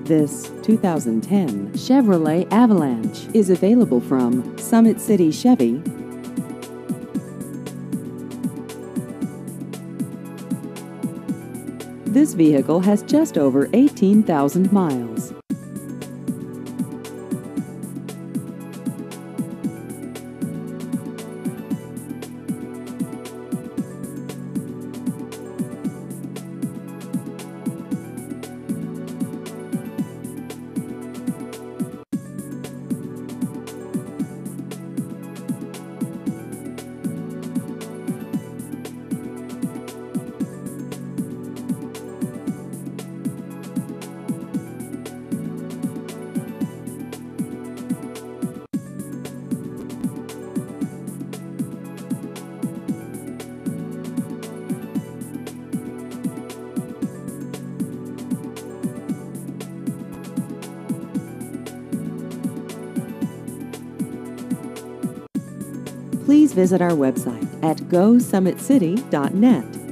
This 2010 Chevrolet Avalanche is available from Summit City Chevy. This vehicle has just over 18,000 miles. Please visit our website at GoSummitCity.net.